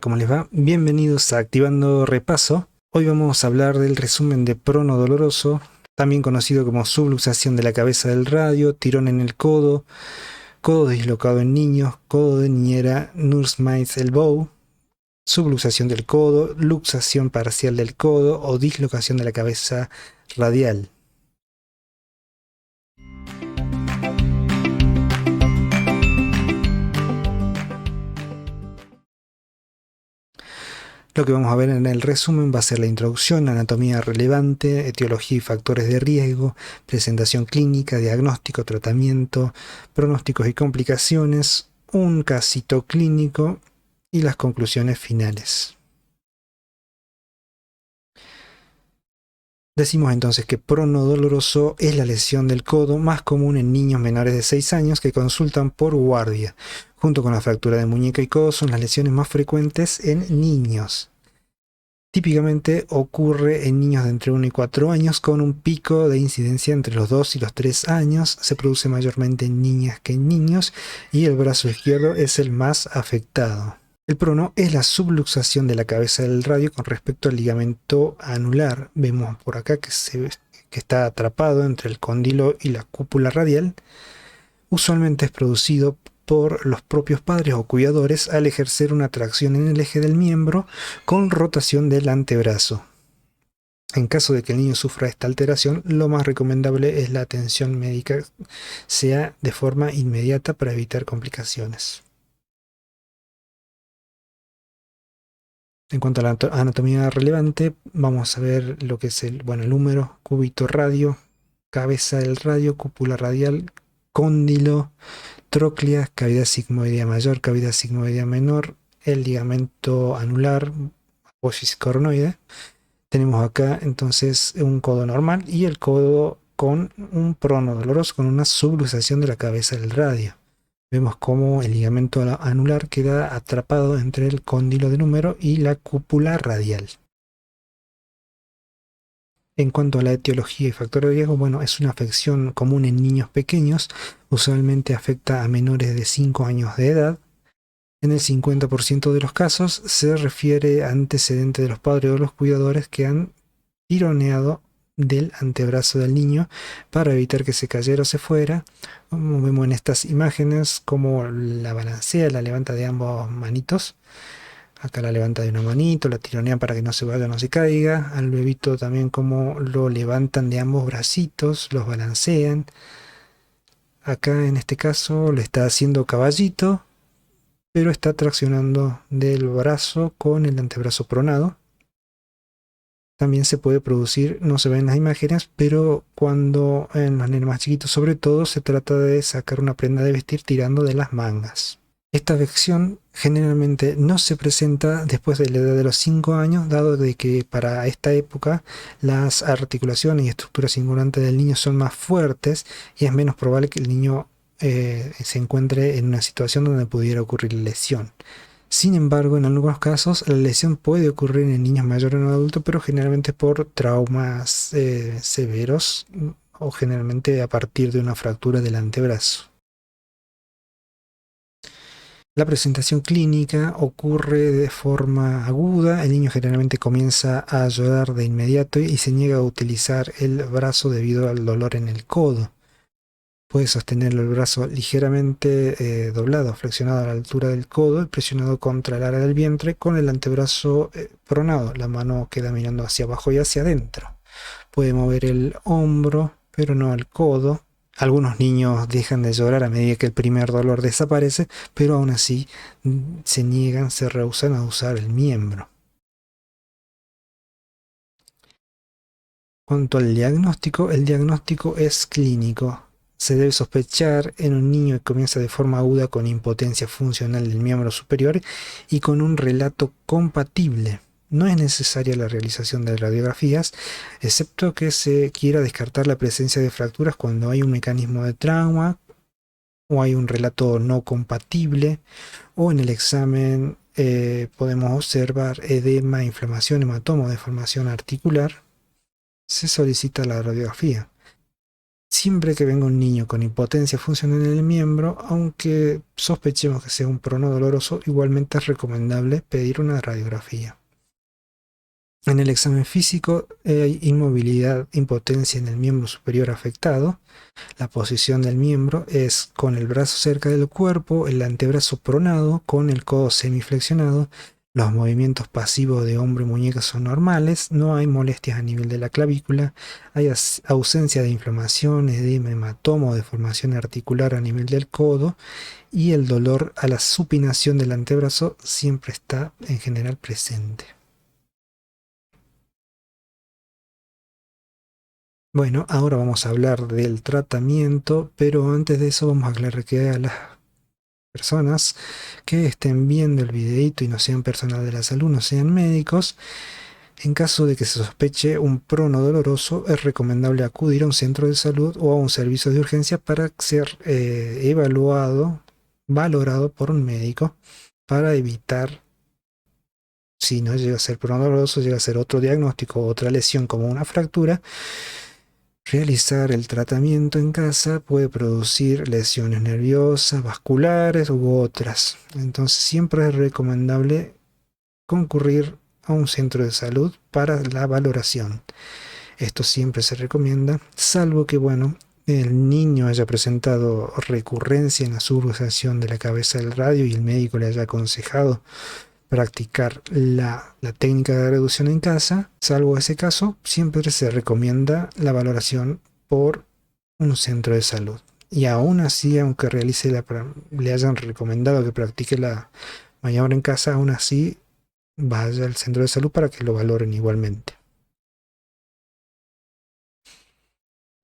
¿cómo les va? Bienvenidos a Activando Repaso. Hoy vamos a hablar del resumen de prono doloroso, también conocido como subluxación de la cabeza del radio, tirón en el codo, codo dislocado en niños, codo de niñera, nursemaid's elbow, subluxación del codo, luxación parcial del codo o dislocación de la cabeza radial. Lo que vamos a ver en el resumen va a ser la introducción, anatomía relevante, etiología y factores de riesgo, presentación clínica, diagnóstico, tratamiento, pronósticos y complicaciones, un casito clínico y las conclusiones finales. Decimos entonces que prono doloroso es la lesión del codo más común en niños menores de 6 años que consultan por guardia. Junto con la fractura de muñeca y codo son las lesiones más frecuentes en niños. Típicamente ocurre en niños de entre 1 y 4 años con un pico de incidencia entre los 2 y los 3 años. Se produce mayormente en niñas que en niños y el brazo izquierdo es el más afectado. El prono es la subluxación de la cabeza del radio con respecto al ligamento anular. Vemos por acá que está atrapado entre el cóndilo y la cúpula radial. Usualmente es producido por los propios padres o cuidadores al ejercer una tracción en el eje del miembro con rotación del antebrazo. En caso de que el niño sufra esta alteración, lo más recomendable es la atención médica sea de forma inmediata para evitar complicaciones. En cuanto a la anatomía relevante, vamos a ver lo que es el húmero, cúbito radio, cabeza del radio, cúpula radial, cóndilo, tróclea, cavidad sigmoidea mayor, cavidad sigmoidea menor, el ligamento anular, apófisis coronoide. Tenemos acá entonces un codo normal y el codo con un prono doloroso, con una subluxación de la cabeza del radio. Vemos cómo el ligamento anular queda atrapado entre el cóndilo del húmero y la cúpula radial. En cuanto a la etiología y factor de riesgo, es una afección común en niños pequeños, usualmente afecta a menores de 5 años de edad. En el 50% de los casos se refiere a antecedentes de los padres o los cuidadores que han tironeado del antebrazo del niño para evitar que se cayera o se fuera. Como vemos en estas imágenes, cómo la balancea, la levanta de ambas manitos. Acá la levanta de una manito, la tironea para que no se vaya, no se caiga. Al bebito también como lo levantan de ambos bracitos, los balancean. Acá en este caso le está haciendo caballito, pero está traccionando del brazo con el antebrazo pronado. También se puede producir, no se ven las imágenes, pero cuando en los nenes más chiquitos sobre todo se trata de sacar una prenda de vestir tirando de las mangas. Esta afección generalmente no se presenta después de la edad de los 5 años, dado de que para esta época las articulaciones y estructuras cingurantes del niño son más fuertes y es menos probable que el niño se encuentre en una situación donde pudiera ocurrir lesión. Sin embargo, en algunos casos la lesión puede ocurrir en niños mayores o en adultos, pero generalmente por traumas severos o generalmente a partir de una fractura del antebrazo. La presentación clínica ocurre de forma aguda, el niño generalmente comienza a llorar de inmediato y se niega a utilizar el brazo debido al dolor en el codo. Puede sostenerlo el brazo ligeramente doblado, flexionado a la altura del codo y presionado contra el área del vientre con el antebrazo pronado. La mano queda mirando hacia abajo y hacia adentro. Puede mover el hombro, pero no el codo. Algunos niños dejan de llorar a medida que el primer dolor desaparece, pero aún así se niegan, se rehúsan a usar el miembro. Cuanto al diagnóstico, el diagnóstico es clínico. Se debe sospechar en un niño que comienza de forma aguda con impotencia funcional del miembro superior y con un relato compatible. No es necesaria la realización de radiografías, excepto que se quiera descartar la presencia de fracturas cuando hay un mecanismo de trauma o hay un relato no compatible, o en el examen podemos observar edema, inflamación, hematoma o deformación articular. Se solicita la radiografía. Siempre que venga un niño con impotencia funcional en el miembro, aunque sospechemos que sea un prono doloroso, igualmente es recomendable pedir una radiografía. En el examen físico hay inmovilidad, impotencia en el miembro superior afectado. La posición del miembro es con el brazo cerca del cuerpo, el antebrazo pronado, con el codo semiflexionado. Los movimientos pasivos de hombro y muñeca son normales, no hay molestias a nivel de la clavícula, hay ausencia de inflamación, edema, hematoma o deformación articular a nivel del codo, y el dolor a la supinación del antebrazo siempre está en general presente. Bueno, ahora vamos a hablar del tratamiento, pero antes de eso vamos a aclarar que a las personas que estén viendo el videito y no sean personal de la salud, no sean médicos, en caso de que se sospeche un prono doloroso, es recomendable acudir a un centro de salud o a un servicio de urgencia para ser evaluado, valorado por un médico, para evitar, si no llega a ser prono doloroso, llega a ser otro diagnóstico, otra lesión como una fractura. Realizar el tratamiento en casa puede producir lesiones nerviosas, vasculares u otras. Entonces siempre es recomendable concurrir a un centro de salud para la valoración. Esto siempre se recomienda, salvo que, bueno, el niño haya presentado recurrencia en la subluxación de la cabeza del radio y el médico le haya aconsejado practicar la técnica de reducción en casa. Salvo ese caso, siempre se recomienda la valoración por un centro de salud. Y aún así, aunque le hayan recomendado que practique la maniobra en casa, aún así vaya al centro de salud para que lo valoren igualmente.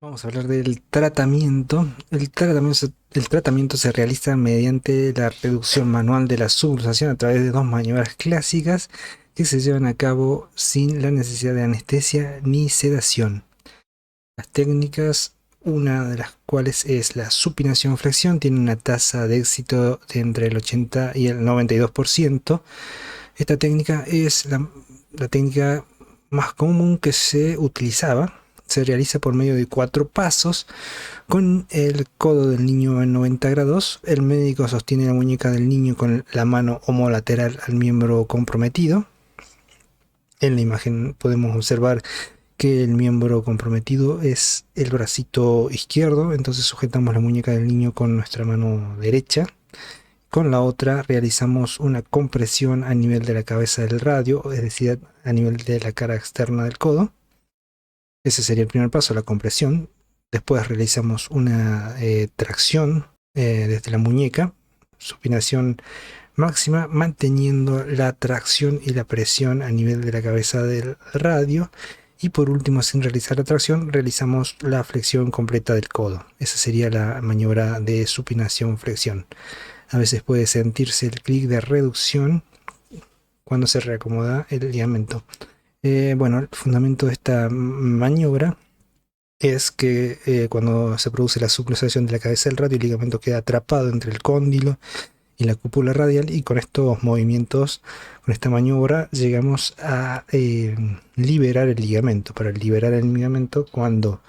Vamos a hablar del tratamiento. El tratamiento se realiza mediante la reducción manual de la subluxación a través de dos maniobras clásicas que se llevan a cabo sin la necesidad de anestesia ni sedación. Las técnicas, una de las cuales es la supinación-flexión, tiene una tasa de éxito de entre el 80 y el 92%. Esta técnica es la técnica más común que se utilizaba. Se realiza por medio de 4 pasos. Con el codo del niño en 90 grados, el médico sostiene la muñeca del niño con la mano homolateral al miembro comprometido. En la imagen podemos observar que el miembro comprometido es el bracito izquierdo, entonces sujetamos la muñeca del niño con nuestra mano derecha. Con la otra realizamos una compresión a nivel de la cabeza del radio, es decir, a nivel de la cara externa del codo. Ese sería el primer paso, la compresión. Después realizamos una tracción desde la muñeca, supinación máxima, manteniendo la tracción y la presión a nivel de la cabeza del radio. Y por último, sin realizar la tracción, realizamos la flexión completa del codo. Esa sería la maniobra de supinación-flexión. A veces puede sentirse el clic de reducción cuando se reacomoda el ligamento. Bueno, el fundamento de esta maniobra es que cuando se produce la subluxación de la cabeza del radio, el ligamento queda atrapado entre el cóndilo y la cúpula radial, y con estos movimientos, con esta maniobra, llegamos a liberar el ligamento. Para liberar el ligamento, cuando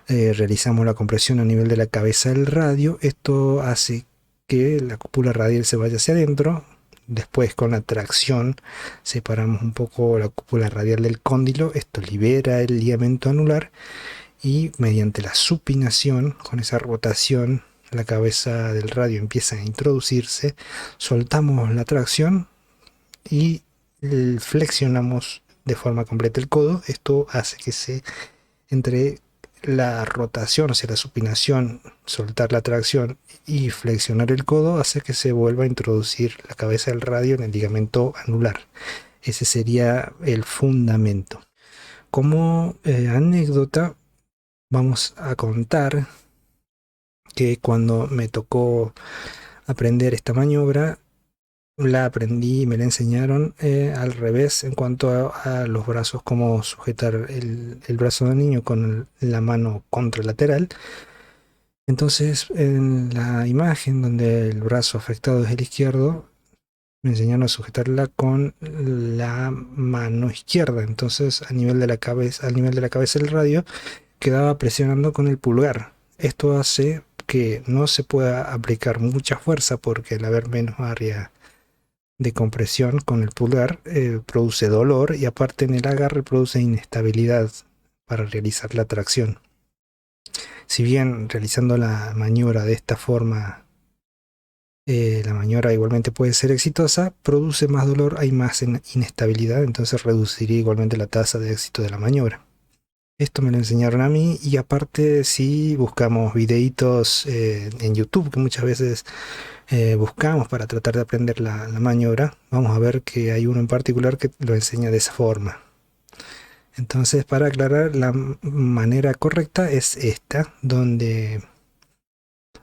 realizamos la compresión a nivel de la cabeza del radio, esto hace que la cúpula radial se vaya hacia adentro. Después, con la tracción, separamos un poco la cúpula radial del cóndilo. Esto libera el ligamento anular, y mediante la supinación, con esa rotación, la cabeza del radio empieza a introducirse. Soltamos la tracción y flexionamos de forma completa el codo. Esto hace que se entre la rotación, o sea, la supinación, soltar la tracción y flexionar el codo, hace que se vuelva a introducir la cabeza del radio en el ligamento anular. Ese sería el fundamento. Como anécdota, vamos a contar que cuando me tocó aprender esta maniobra, la aprendí y me la enseñaron al revés en cuanto a los brazos, cómo sujetar el brazo del niño con la mano contralateral. Entonces, en la imagen donde el brazo afectado es el izquierdo, me enseñaron a sujetarla con la mano izquierda. Entonces, a nivel de la cabeza del radio, quedaba presionando con el pulgar. Esto hace que no se pueda aplicar mucha fuerza porque al haber menos área de compresión con el pulgar produce dolor y aparte en el agarre produce inestabilidad para realizar la tracción. Si bien realizando la maniobra de esta forma, la maniobra igualmente puede ser exitosa, produce más dolor, hay más inestabilidad, entonces reduciría igualmente la tasa de éxito de la maniobra. Esto me lo enseñaron a mí y aparte si buscamos videitos en YouTube, que muchas veces buscamos para tratar de aprender la maniobra, vamos a ver que hay uno en particular que lo enseña de esa forma. Entonces, para aclarar, la manera correcta es esta, donde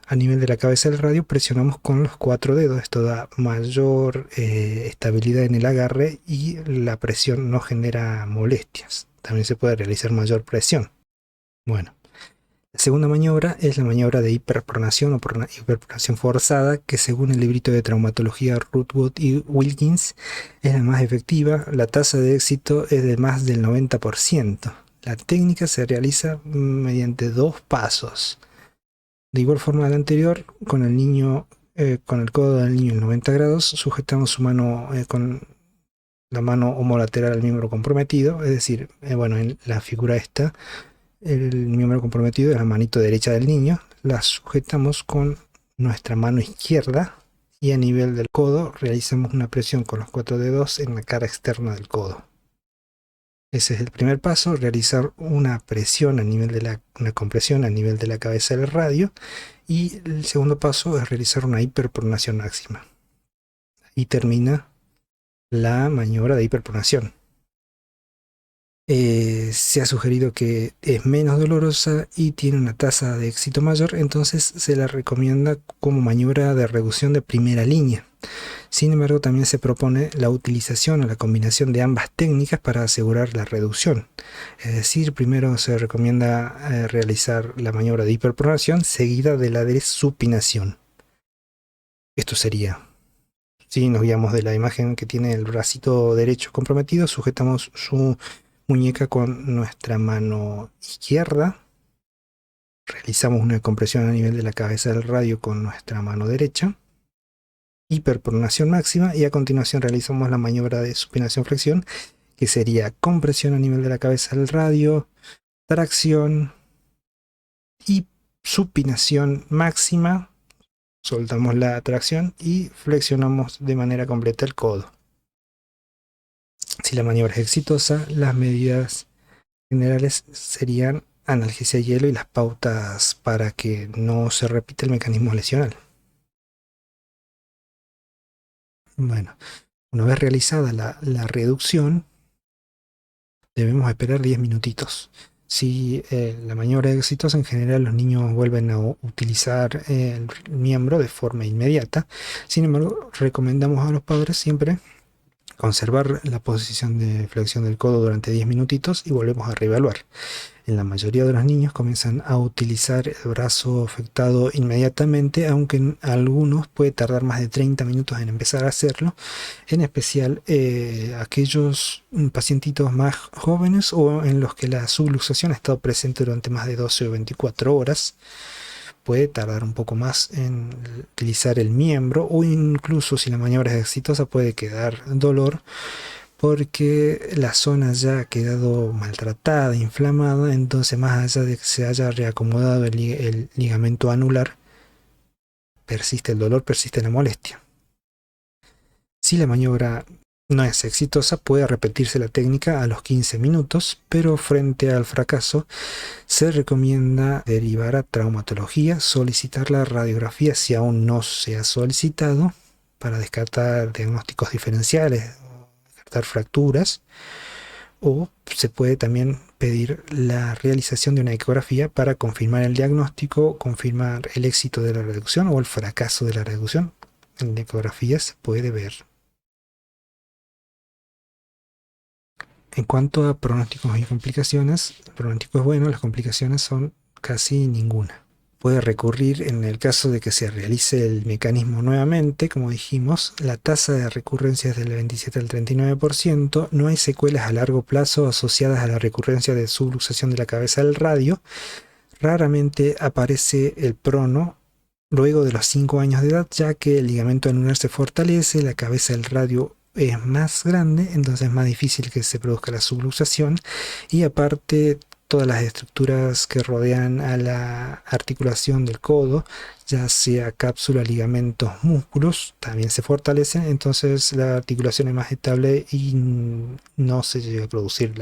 a nivel de la cabeza del radio presionamos con los 4 dedos. Esto da mayor estabilidad en el agarre y la presión no genera molestias. También se puede realizar mayor presión. Bueno, la segunda maniobra es la maniobra de hiperpronación o hiperpronación forzada, que según el librito de traumatología Rootwood y Wilkins es la más efectiva. La tasa de éxito es de más del 90%. La técnica se realiza mediante 2 pasos. De igual forma a la anterior, con el niño, con el codo del niño en 90 grados, sujetamos su mano con la mano homolateral al miembro comprometido, es decir, bueno, en la figura esta, el miembro comprometido es la manito derecha del niño, la sujetamos con nuestra mano izquierda y a nivel del codo realizamos una presión con los 4 dedos en la cara externa del codo. Ese es el primer paso, realizar una presión a nivel de una compresión a nivel de la cabeza del radio. Y el segundo paso es realizar una hiperpronación máxima. Y termina la maniobra de hiperpronación. Se ha sugerido que es menos dolorosa y tiene una tasa de éxito mayor, entonces se la recomienda como maniobra de reducción de primera línea. Sin embargo, también se propone la utilización o la combinación de ambas técnicas para asegurar la reducción. Es decir, primero se recomienda realizar la maniobra de hiperpronación seguida de la de supinación. Esto sería, si nos guiamos de la imagen que tiene el bracito derecho comprometido, sujetamos su muñeca con nuestra mano izquierda, realizamos una compresión a nivel de la cabeza del radio con nuestra mano derecha, hiperpronación máxima, y a continuación realizamos la maniobra de supinación-flexión, que sería compresión a nivel de la cabeza del radio, tracción y supinación máxima, soltamos la tracción y flexionamos de manera completa el codo. Si la maniobra es exitosa, las medidas generales serían analgesia de hielo y las pautas para que no se repita el mecanismo lesional. Bueno, una vez realizada la reducción, debemos esperar 10 minutitos. Si la maniobra es exitosa, en general los niños vuelven a utilizar el miembro de forma inmediata. Sin embargo, recomendamos a los padres siempre conservar la posición de flexión del codo durante 10 minutitos y volvemos a reevaluar. En la mayoría de los niños comienzan a utilizar el brazo afectado inmediatamente, aunque en algunos puede tardar más de 30 minutos en empezar a hacerlo, en especial aquellos pacientitos más jóvenes o en los que la subluxación ha estado presente durante más de 12 o 24 horas. Puede tardar un poco más en utilizar el miembro, o incluso si la maniobra es exitosa puede quedar dolor porque la zona ya ha quedado maltratada, inflamada. Entonces, más allá de que se haya reacomodado el ligamento anular, persiste el dolor, persiste la molestia. Si la maniobra no es exitosa, puede repetirse la técnica a los 15 minutos, pero frente al fracaso se recomienda derivar a traumatología, solicitar la radiografía si aún no se ha solicitado, para descartar diagnósticos diferenciales, descartar fracturas, o se puede también pedir la realización de una ecografía para confirmar el diagnóstico, confirmar el éxito de la reducción o el fracaso de la reducción. En la ecografía se puede ver. En cuanto a pronósticos y complicaciones, el pronóstico es bueno, las complicaciones son casi ninguna. puede recurrir en el caso de que se realice el mecanismo nuevamente. Como dijimos, la tasa de recurrencia es del 27 al 39%. No hay secuelas a largo plazo asociadas a la recurrencia de subluxación de la cabeza del radio. Raramente aparece el prono luego de los 5 años de edad, ya que el ligamento anular se fortalece, la cabeza del radio es más grande, entonces es más difícil que se produzca la subluxación, y aparte todas las estructuras que rodean a la articulación del codo, ya sea cápsula, ligamentos, músculos, también se fortalecen, entonces la articulación es más estable y no se llega a producir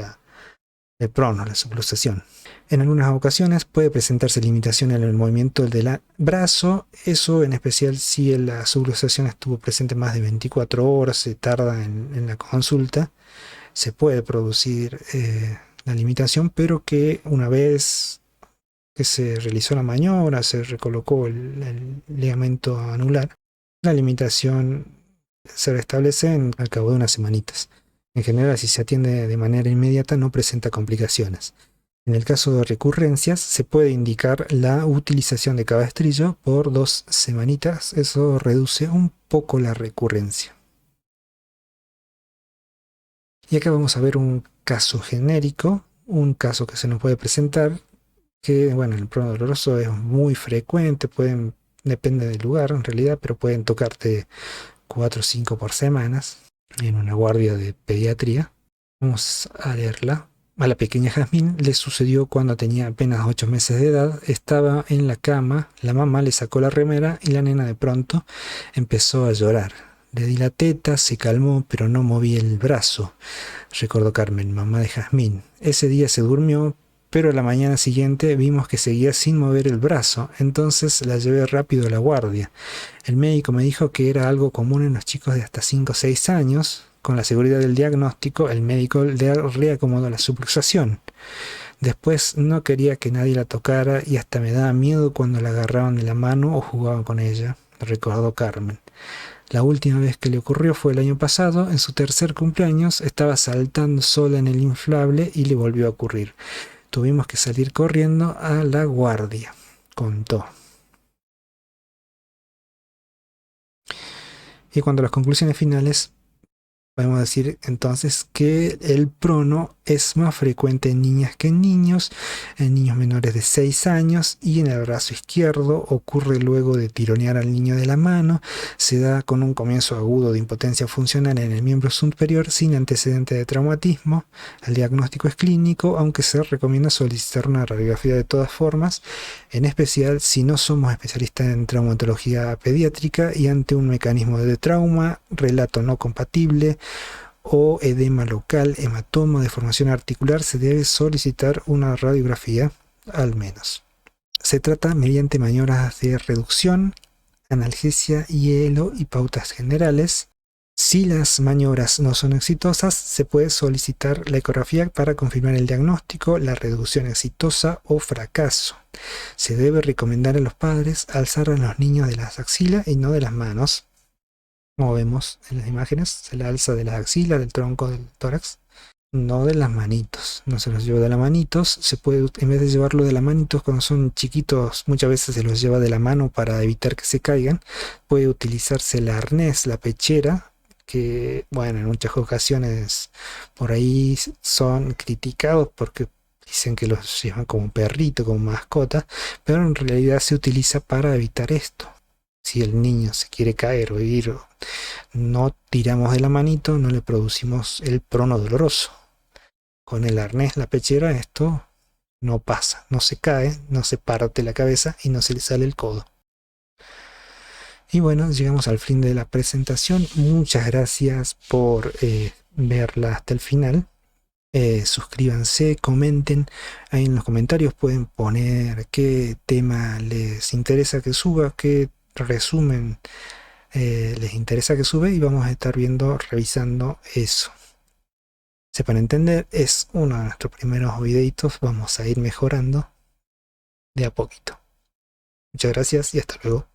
el prono, la subluxación. En algunas ocasiones puede presentarse limitación en el movimiento del brazo, eso en especial si la subluxación estuvo presente más de 24 horas, se tarda en la consulta, se puede producir la limitación, pero que una vez que se realizó la maniobra, se recolocó el ligamento anular, la limitación se restablece al cabo de unas semanitas. En general, si se atiende de manera inmediata, no presenta complicaciones. En el caso de recurrencias, se puede indicar la utilización de cabestrillo por 2 semanitas. Eso reduce un poco la recurrencia. Y acá vamos a ver un caso genérico, un caso que se nos puede presentar, que bueno, el prono doloroso es muy frecuente, depende del lugar en realidad, pero pueden tocarte 4 o 5 por semanas en una guardia de pediatría. Vamos a leerla. A la pequeña Jazmín le sucedió cuando tenía apenas 8 meses de edad. Estaba en la cama, la mamá le sacó la remera y la nena de pronto empezó a llorar. Le di la teta, se calmó, pero no moví el brazo, recordó Carmen, mamá de Jazmín. Ese día se durmió, pero a la mañana siguiente vimos que seguía sin mover el brazo, entonces la llevé rápido a la guardia. El médico me dijo que era algo común en los chicos de hasta 5 o 6 años. Con la seguridad del diagnóstico, el médico le reacomodó la subluxación. Después no quería que nadie la tocara y hasta me daba miedo cuando la agarraban de la mano o jugaban con ella, recordó Carmen. La última vez que le ocurrió fue el año pasado, en su tercer cumpleaños, estaba saltando sola en el inflable y le volvió a ocurrir. Tuvimos que salir corriendo a la guardia, contó. Y cuando las conclusiones finales, podemos decir entonces que el prono es más frecuente en niñas que en niños menores de 6 años, y en el brazo izquierdo ocurre luego de tironear al niño de la mano, se da con un comienzo agudo de impotencia funcional en el miembro superior sin antecedente de traumatismo. El diagnóstico es clínico, aunque se recomienda solicitar una radiografía de todas formas, en especial si no somos especialistas en traumatología pediátrica y ante un mecanismo de trauma, relato no compatible o edema local, hematoma, deformación articular, se debe solicitar una radiografía al menos. Se trata mediante maniobras de reducción, analgesia, hielo y pautas generales. Si las maniobras no son exitosas, se puede solicitar la ecografía para confirmar el diagnóstico, la reducción exitosa o fracaso. Se debe recomendar a los padres alzar a los niños de las axilas y no de las manos. Como vemos en las imágenes, se la alza de las axilas, del tronco, del tórax, no de las manitos. No se los lleva de las manitos. Se puede, en vez de llevarlo de las manitos cuando son chiquitos, muchas veces se los lleva de la mano para evitar que se caigan. Puede utilizarse el arnés, la pechera, que bueno, en muchas ocasiones por ahí son criticados porque dicen que los llevan como perrito, como mascota, pero en realidad se utiliza para evitar esto. Si el niño se quiere caer o ir, no tiramos de la manito, no le producimos el prono doloroso. Con el arnés, la pechera, esto no pasa, no se cae, no se parte la cabeza y no se le sale el codo. Y bueno, llegamos al fin de la presentación. Muchas gracias por verla hasta el final. Suscríbanse, comenten. Ahí en los comentarios pueden poner qué tema les interesa que suba, qué resumen les interesa que sube, y vamos a estar revisando eso. Sepan entender, es uno de nuestros primeros videitos, vamos a ir mejorando de a poquito. Muchas gracias y hasta luego.